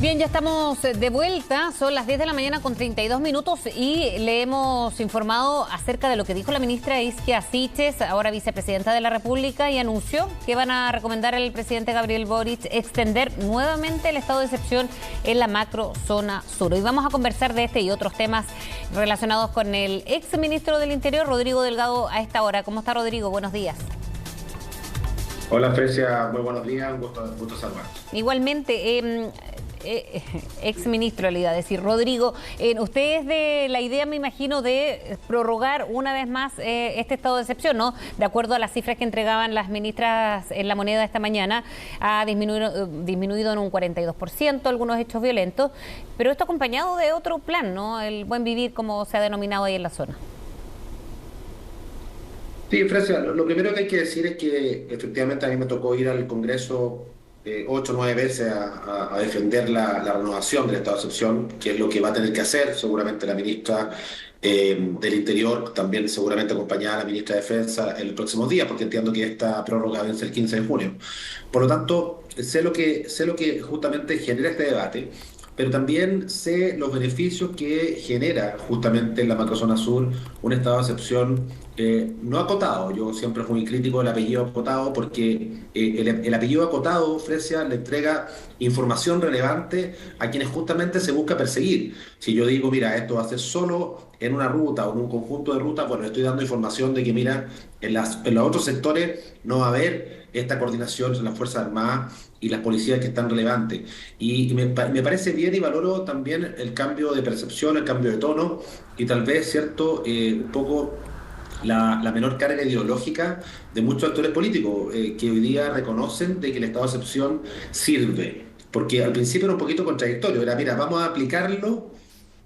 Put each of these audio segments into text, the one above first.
Bien, ya estamos de vuelta, son las 10 de la mañana con 32 minutos y le hemos informado acerca de lo que dijo la ministra Isquia Siches, ahora vicepresidenta de la República, y anunció que van a recomendar al presidente Gabriel Boric extender nuevamente el estado de excepción en la macrozona sur. Hoy vamos a conversar de este y otros temas relacionados con el ex ministro del Interior, Rodrigo Delgado, a esta hora. ¿Cómo está, Rodrigo? Buenos días. Hola, Fresia, muy buenos días, un gusto saludar. Igualmente, ex ministro, le iba a decir, Rodrigo, usted es de la idea, me imagino, de prorrogar una vez más este estado de excepción, ¿no? De acuerdo a las cifras que entregaban las ministras en La Moneda esta mañana, ha disminuido en un 42% algunos hechos violentos, pero esto acompañado de otro plan, ¿no? El buen vivir, como se ha denominado ahí en la zona. Sí, Fresia, lo primero que hay que decir es que efectivamente a mí me tocó ir al Congreso 8 o 9 veces a defender la renovación del estado de excepción, que es lo que va a tener que hacer seguramente la ministra del Interior, también seguramente acompañada la ministra de Defensa en los próximos días, porque entiendo que esta prórroga vence el 15 de junio. Por lo tanto, sé lo que justamente genera este debate, pero también sé los beneficios que genera justamente en la macrozona sur un estado de excepción no acotado. Yo siempre fui muy crítico del apellido acotado porque el apellido acotado, Fresia, le entrega información relevante a quienes justamente se busca perseguir. Si yo digo, mira, esto va a ser solo en una ruta o en un conjunto de rutas, bueno, estoy dando información de que, mira, en los otros sectores no va a haber esta coordinación entre las Fuerzas Armadas y las policías que están relevantes. Y me parece bien y valoro también el cambio de percepción, el cambio de tono y tal vez, ¿cierto?, un poco la menor carga ideológica de muchos actores políticos que hoy día reconocen de que el estado de excepción sirve. Porque al principio era un poquito contradictorio, era, mira, vamos a aplicarlo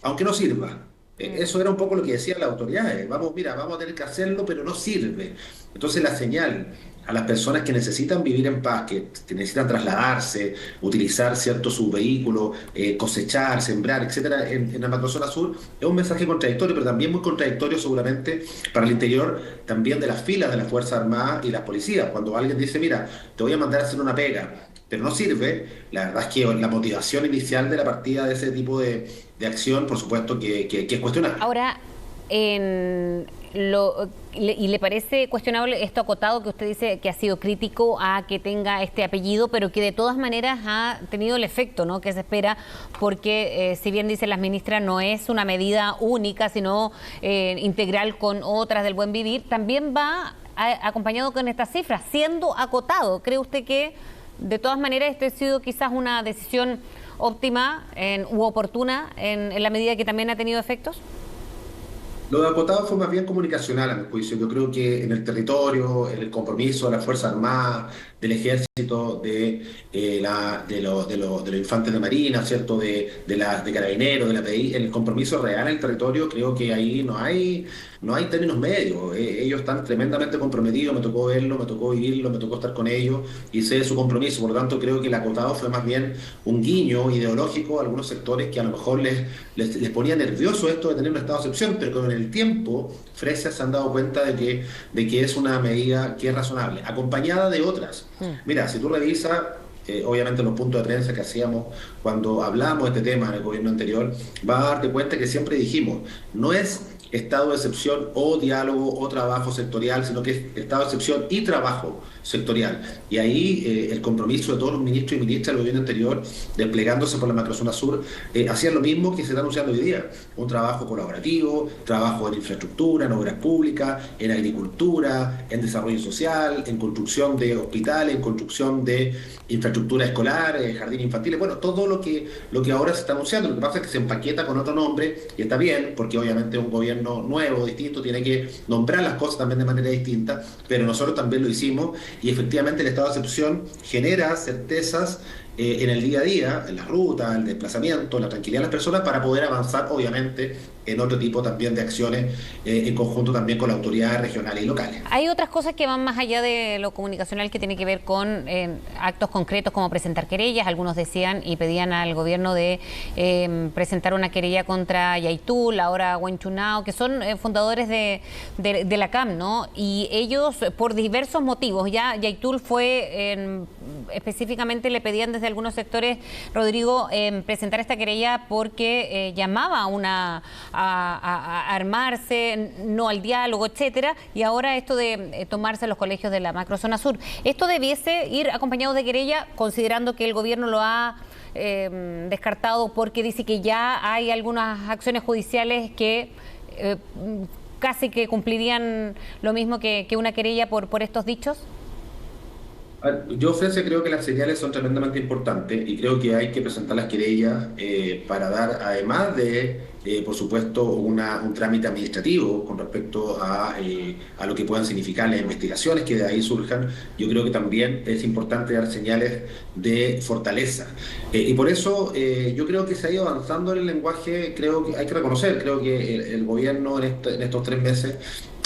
aunque no sirva. Eso era un poco lo que decían las autoridades. Mira, vamos a tener que hacerlo, pero no sirve. Entonces la señal a las personas que necesitan vivir en paz, que necesitan trasladarse, utilizar cierto su vehículo, cosechar, sembrar, etcétera, en la macrozona sur, es un mensaje contradictorio, pero también muy contradictorio seguramente para el interior también de las filas de las Fuerzas Armadas y las policías. Cuando alguien dice, mira, te voy a mandar a hacer una pega, pero no sirve, la verdad es que la motivación inicial de la partida de ese tipo de acción, por supuesto, que es cuestionable. Ahora, ¿y le parece cuestionable esto acotado que usted dice que ha sido crítico a que tenga este apellido, pero que de todas maneras ha tenido el efecto, ¿no?, que se espera? Porque si bien dicen las ministras, no es una medida única, sino integral con otras del buen vivir, también va acompañado con estas cifras, siendo acotado. ¿Cree usted que de todas maneras esto ha sido quizás una decisión óptima u oportuna en la medida que también ha tenido efectos? Lo de acotado fue más bien comunicacional, a mi juicio. Yo creo que en el territorio, en el compromiso de las Fuerzas Armadas, del Ejército, de los infantes de Marina, ¿cierto?, de Carabineros, de la PDI, en el compromiso real en el territorio, creo que ahí no hay términos medios. Ellos están tremendamente comprometidos, me tocó verlo, me tocó vivirlo, me tocó estar con ellos y sé de su compromiso. Por lo tanto, creo que el acotado fue más bien un guiño ideológico a algunos sectores que a lo mejor les ponía nervioso esto de tener un estado de excepción, pero con el tiempo, Fresia se han dado cuenta de que es una medida que es razonable, acompañada de otras. Mira, si tú revisas, obviamente los puntos de prensa que hacíamos cuando hablamos de este tema en el gobierno anterior, vas a darte cuenta que siempre dijimos, no es estado de excepción o diálogo o trabajo sectorial, sino que es estado de excepción y trabajo sectorial. Y ahí el compromiso de todos los ministros y ministras del gobierno anterior, desplegándose por la macrozona sur, hacían lo mismo que se está anunciando hoy día. Un trabajo colaborativo, trabajo en infraestructura, en obras públicas, en agricultura, en desarrollo social, en construcción de hospitales, en construcción de infraestructura escolar, jardines infantiles, bueno, todo lo que ahora se está anunciando. Lo que pasa es que se empaqueta con otro nombre y está bien, porque obviamente un gobierno nuevo, distinto, tiene que nombrar las cosas también de manera distinta, pero nosotros también lo hicimos y efectivamente el estado de excepción genera certezas en el día a día, en la ruta, el desplazamiento, la tranquilidad de las personas para poder avanzar obviamente en otro tipo también de acciones en conjunto también con las autoridades regionales y locales. Hay otras cosas que van más allá de lo comunicacional que tiene que ver con actos concretos como presentar querellas. Algunos decían y pedían al gobierno de presentar una querella contra Yaitul, ahora Huenchunao, que son fundadores de la CAM, ¿no? Y ellos, por diversos motivos, ya Yaitul fue específicamente le pedían desde algunos sectores, Rodrigo, presentar esta querella porque llamaba a armarse, no al diálogo, etcétera, y ahora esto de tomarse los colegios de la macrozona sur. ¿Esto debiese ir acompañado de querella, considerando que el gobierno lo ha descartado porque dice que ya hay algunas acciones judiciales que casi que cumplirían lo mismo que una querella por estos dichos? Yo, Florencia, creo que las señales son tremendamente importantes y creo que hay que presentar las querellas para dar, además de, por supuesto, un trámite administrativo con respecto a lo que puedan significar las investigaciones que de ahí surjan. Yo creo que también es importante dar señales de fortaleza. Y por eso yo creo que se ha ido avanzando en el lenguaje, creo que hay que reconocer, creo que el gobierno en estos 3 meses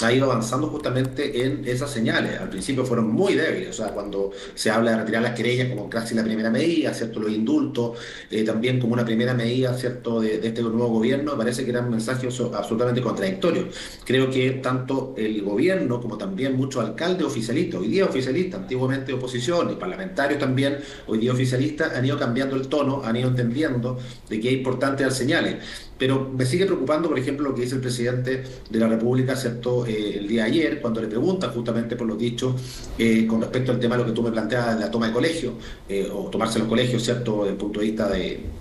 ha ido avanzando justamente en esas señales. Al principio fueron muy débiles, o sea, cuando se habla de retirar las querellas como casi la primera medida, ¿cierto? Los indultos, también como una primera medida, ¿cierto? De este nuevo gobierno, me parece que eran mensajes absolutamente contradictorios. Creo que tanto el gobierno como también muchos alcaldes oficialistas, hoy día oficialistas, antiguamente oposición, y parlamentarios también, hoy día oficialistas, han ido cambiando el tono, han ido entendiendo de que es importante dar señales. Pero me sigue preocupando, por ejemplo, lo que dice el presidente de la República, ¿cierto? El día de ayer, cuando le preguntan justamente por los dichos con respecto al tema de lo que tú me planteas de la toma de colegio, o tomarse los colegios, ¿cierto? Desde el punto de vista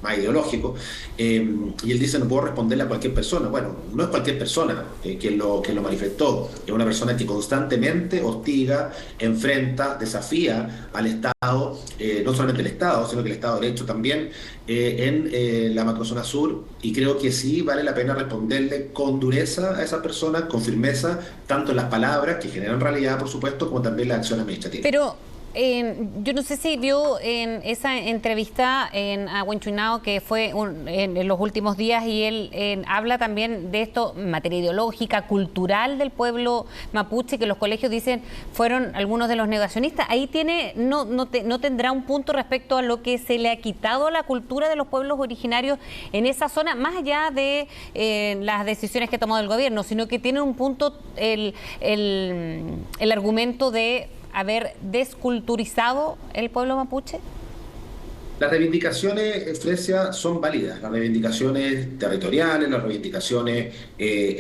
más ideológico. Y él dice, no puedo responderle a cualquier persona. Bueno, no es cualquier persona quien lo manifestó. Es una persona que constantemente hostiga, enfrenta, desafía al Estado, no solamente el Estado, sino que el Estado de Derecho también, en la macrozona sur, y creo que sí vale la pena responderle con dureza a esas personas, con firmeza, tanto en las palabras, que generan realidad, por supuesto, como también la acción administrativa. Pero yo no sé si vio en esa entrevista a Huenchuinao que fue en los últimos días, y él habla también de esto, materia ideológica, cultural del pueblo mapuche, que los colegios dicen fueron algunos de los negacionistas. Ahí no tendrá un punto respecto a lo que se le ha quitado a la cultura de los pueblos originarios en esa zona, más allá de las decisiones que ha tomado el gobierno, sino que tiene un punto el argumento de haber desculturizado el pueblo mapuche? Las reivindicaciones, Fresia, son válidas, las reivindicaciones territoriales, las reivindicaciones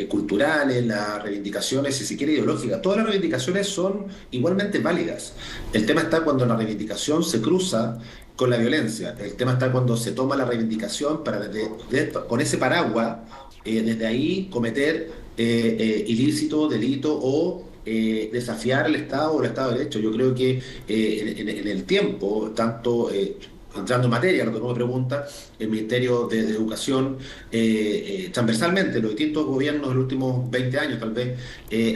culturales, las reivindicaciones, si se quiere, ideológicas, todas las reivindicaciones son igualmente válidas. El tema está cuando la reivindicación se cruza con la violencia, el tema está cuando se toma la reivindicación para con ese paraguas, desde ahí cometer ilícito, delito o desafiar al Estado o el Estado de Derecho. Yo creo que en el tiempo, tanto entrando en materia, lo que tú me preguntas, el Ministerio de Educación, transversalmente, los distintos gobiernos de los últimos 20 años tal vez,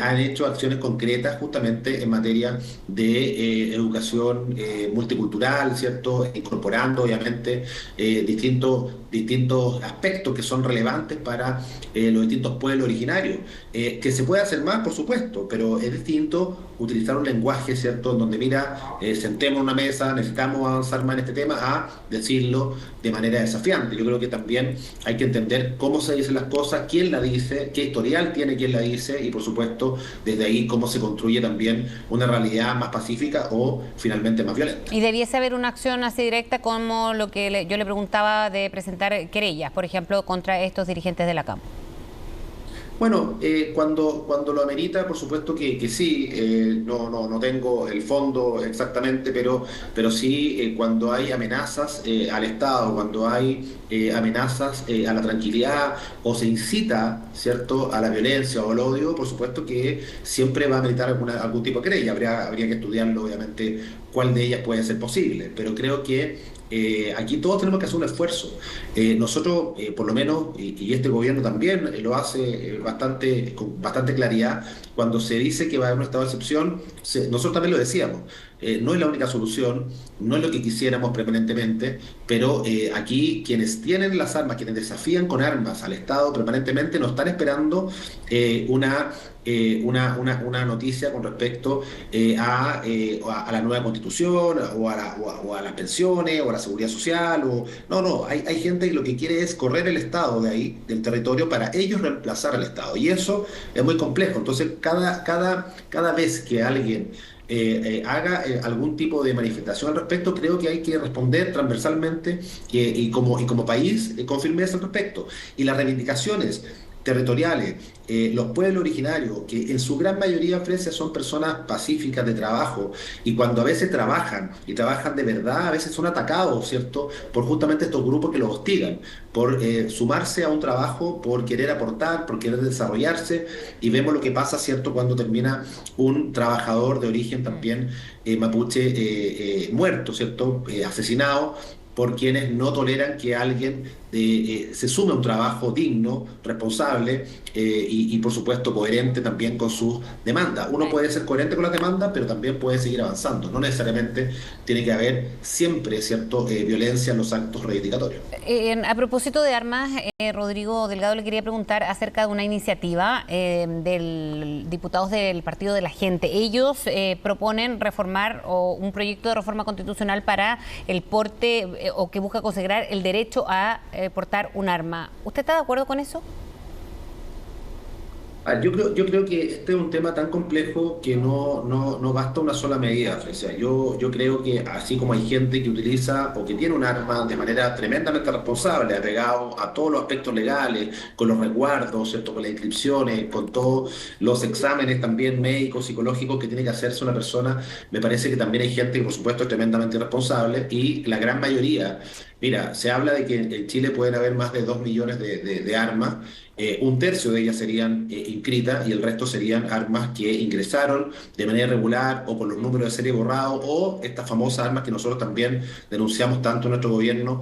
han hecho acciones concretas justamente en materia de educación multicultural, ¿cierto? Incorporando obviamente distintos aspectos que son relevantes para los distintos pueblos originarios. Que se puede hacer más, por supuesto, pero es distinto utilizar un lenguaje, ¿cierto?, en donde, mira, sentemos una mesa, necesitamos avanzar más en este tema, a decirlo de manera desafiante. Yo creo que también hay que entender cómo se dicen las cosas, quién la dice, qué historial tiene quien la dice, y por supuesto, desde ahí cómo se construye también una realidad más pacífica o finalmente más violenta. ¿Y debiese haber una acción así directa como lo que yo le preguntaba de presentar querellas, por ejemplo, contra estos dirigentes de la CAM? Bueno, cuando lo amerita, por supuesto que sí, no tengo el fondo exactamente, pero sí cuando hay amenazas al Estado, cuando hay amenazas a la tranquilidad o se incita, ¿cierto?, a la violencia o al odio, por supuesto que siempre va a ameritar algún tipo de querella. Habría que estudiarlo, obviamente, cuál de ellas puede ser posible, pero creo que aquí todos tenemos que hacer un esfuerzo. Nosotros, por lo menos, y este gobierno también lo hace con bastante claridad, cuando se dice que va a haber un estado de excepción, nosotros también lo decíamos. No es la única solución, no es lo que quisiéramos permanentemente, pero aquí quienes tienen las armas, quienes desafían con armas al Estado permanentemente, no están esperando una noticia con respecto a la nueva constitución o a las pensiones o a la seguridad social. No, hay gente que lo que quiere es correr el Estado de ahí, del territorio, para ellos reemplazar al Estado. Y eso es muy complejo. Entonces, cada vez que alguien haga algún tipo de manifestación al respecto, creo que hay que responder transversalmente y como país con firmeza al respecto. Y las reivindicaciones territoriales, los pueblos originarios, que en su gran mayoría Fresia son personas pacíficas de trabajo, y cuando a veces trabajan, y trabajan de verdad, a veces son atacados, ¿cierto?, por justamente estos grupos que los hostigan, por sumarse a un trabajo, por querer aportar, por querer desarrollarse, y vemos lo que pasa, ¿cierto?, cuando termina un trabajador de origen también mapuche muerto, ¿cierto?, asesinado por quienes no toleran que alguien se sume a un trabajo digno, responsable y, por supuesto, coherente también con sus demandas. Uno puede ser coherente con las demandas, pero también puede seguir avanzando. No necesariamente tiene que haber siempre, ¿cierto?, violencia en los actos reivindicatorios. A propósito de armas, Rodrigo Delgado le quería preguntar acerca de una iniciativa de diputados del Partido de la Gente. Ellos proponen reformar o un proyecto de reforma constitucional para el porte o que busca consagrar el derecho a portar un arma. ¿Usted está de acuerdo con eso? Yo creo que este es un tema tan complejo que no basta una sola medida. O sea, yo creo que así como hay gente que utiliza o que tiene un arma de manera tremendamente responsable, apegado a todos los aspectos legales, con los resguardos, ¿cierto?, con las inscripciones, con todos los exámenes también médicos, psicológicos que tiene que hacerse una persona, me parece que también hay gente que por supuesto es tremendamente irresponsable, y la gran mayoría. Mira, se habla de que en Chile pueden haber más de 2 millones de armas. Un tercio de ellas serían inscritas y el resto serían armas que ingresaron de manera irregular o por los números de serie borrados, o estas famosas armas que nosotros también denunciamos tanto en nuestro gobierno,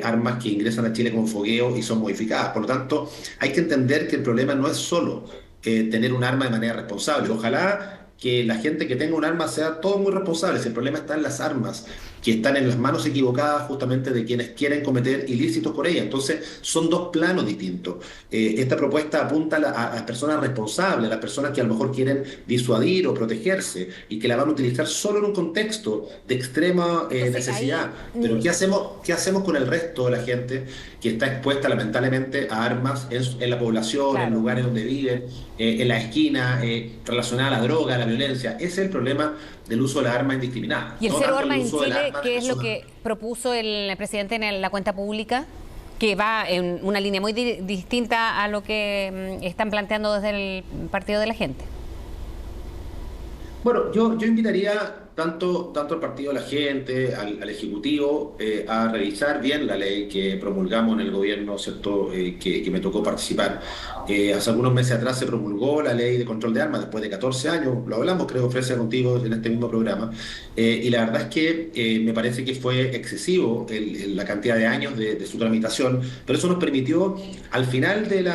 armas que ingresan a Chile con fogueo y son modificadas. Por lo tanto, hay que entender que el problema no es solo tener un arma de manera responsable. Ojalá que la gente que tenga un arma sea todo muy responsable. Si el problema está en las armas, que están en las manos equivocadas justamente de quienes quieren cometer ilícitos con ellas. Entonces, son dos planos distintos. Esta propuesta apunta a las personas responsables, a las personas que a lo mejor quieren disuadir o protegerse y que la van a utilizar solo en un contexto de extrema Entonces, necesidad. ahí, Pero ¿qué hacemos con el resto de la gente que está expuesta lamentablemente a armas en la población, en claro. lugares donde viven, en la esquina, relacionada a la droga, a la violencia? Ese es el problema del uso de las armas indiscriminadas, ¿Y el no cero tanto el armas en uso del Chile, arma de qué es lo personas. que propuso el presidente en la cuenta pública? Que va en una línea muy distinta a lo que están planteando desde el Partido de la Gente. Bueno, yo invitaría tanto al Partido de la Gente, al Ejecutivo, a revisar bien la ley que promulgamos en el gobierno, ¿cierto?, que me tocó participar. Hace algunos meses atrás se promulgó la ley de control de armas, después de 14 años, lo hablamos, creo, Fresia, contigo en este mismo programa, y la verdad es que me parece que fue excesivo la cantidad de años de su tramitación, pero eso nos permitió, al final del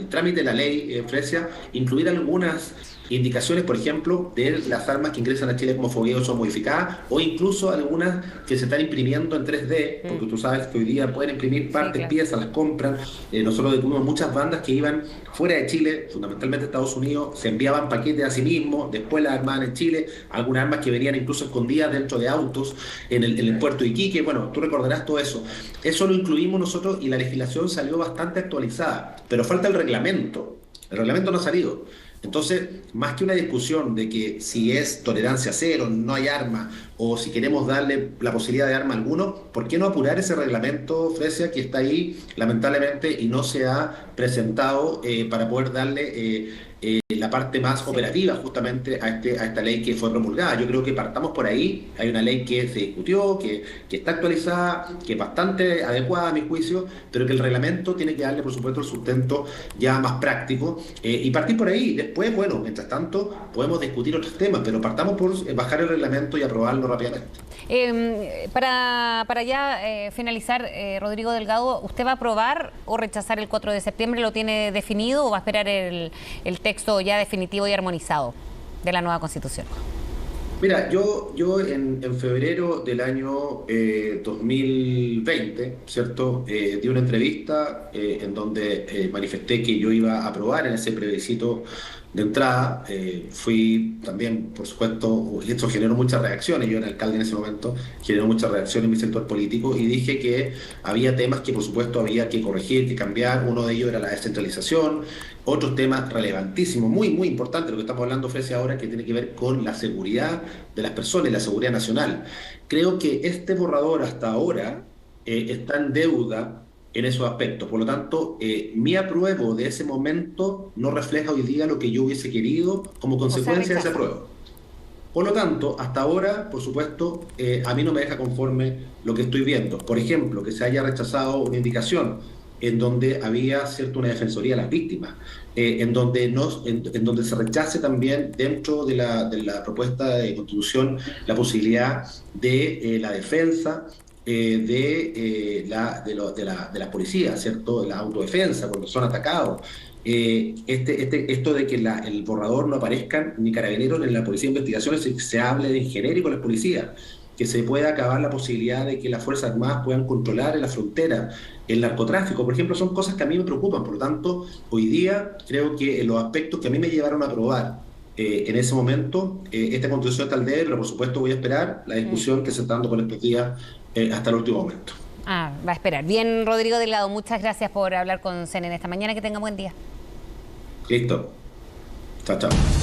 trámite de la ley, Fresia, incluir algunas indicaciones, por ejemplo, de las armas que ingresan a Chile como fogueo son modificadas, o incluso algunas que se están imprimiendo en 3D, porque tú sabes que hoy día pueden imprimir Sí, partes, claro. piezas, las compran. Nosotros detuvimos muchas bandas que iban fuera de Chile, fundamentalmente Estados Unidos, se enviaban paquetes a sí mismos, después las armaban en Chile, algunas armas que venían incluso escondidas dentro de autos en el puerto de Iquique. Bueno, tú recordarás todo eso. Eso lo incluimos nosotros y la legislación salió bastante actualizada, pero falta el reglamento. El reglamento no ha salido. Entonces, más que una discusión de que si es tolerancia cero, no hay arma, o si queremos darle la posibilidad de arma a alguno, ¿por qué no apurar ese reglamento, Fresia, que está ahí, lamentablemente, y no se ha presentado para poder darle la parte más Sí. operativa justamente a esta ley que fue promulgada? Yo creo que partamos por ahí. Hay una ley que se discutió, que está actualizada, que es bastante adecuada a mi juicio, pero que el reglamento tiene que darle, por supuesto, el sustento ya más práctico, y partir por ahí. Después, bueno, mientras tanto, podemos discutir otros temas, pero partamos por bajar el reglamento y aprobarlo rápidamente. Para ya finalizar, Rodrigo Delgado, ¿usted va a aprobar o rechazar el 4 de septiembre? ¿Lo tiene definido o va a esperar el texto ya definitivo y armonizado de la nueva Constitución? Mira, yo en febrero del año 2020, ¿cierto? Di una entrevista en donde manifesté que yo iba a aprobar en ese plebiscito De entrada, fui también, por supuesto, y esto generó muchas reacciones, yo era alcalde en ese momento, generó muchas reacciones en mi sector político y dije que había temas que, por supuesto, había que corregir, que cambiar. Uno de ellos era la descentralización, otros temas relevantísimos, muy, muy importantes, lo que estamos hablando, Ofrece ahora, que tiene que ver con la seguridad de las personas y la seguridad nacional. Creo que este borrador hasta ahora está en deuda en esos aspectos. Por lo tanto, mi apruebo de ese momento no refleja hoy día lo que yo hubiese querido como O sea, consecuencia de ese rechaza. apruebo. Por lo tanto, hasta ahora, por supuesto, a mí no me deja conforme lo que estoy viendo. Por ejemplo, que se haya rechazado una indicación en donde había cierto una defensoría a las víctimas, en donde no, en donde se rechace también dentro de la propuesta de constitución la posibilidad de la defensa de la policía, ¿cierto? La autodefensa cuando son atacados. Esto de que el borrador no aparezcan ni carabineros ni la policía de investigaciones, se hable en genérico a la policía, que se pueda acabar la posibilidad de que las Fuerzas Armadas puedan controlar en la frontera el narcotráfico, por ejemplo, son cosas que a mí me preocupan. Por lo tanto, hoy día creo que en los aspectos que a mí me llevaron a aprobar en ese momento, esta constitución está al debe, pero por supuesto voy a esperar la Mm. discusión que se está dando con estos días hasta el último momento. Ah, va a esperar. Bien, Rodrigo Delgado, muchas gracias por hablar con CNN esta mañana. Que tenga buen día. Listo. Chao, chao.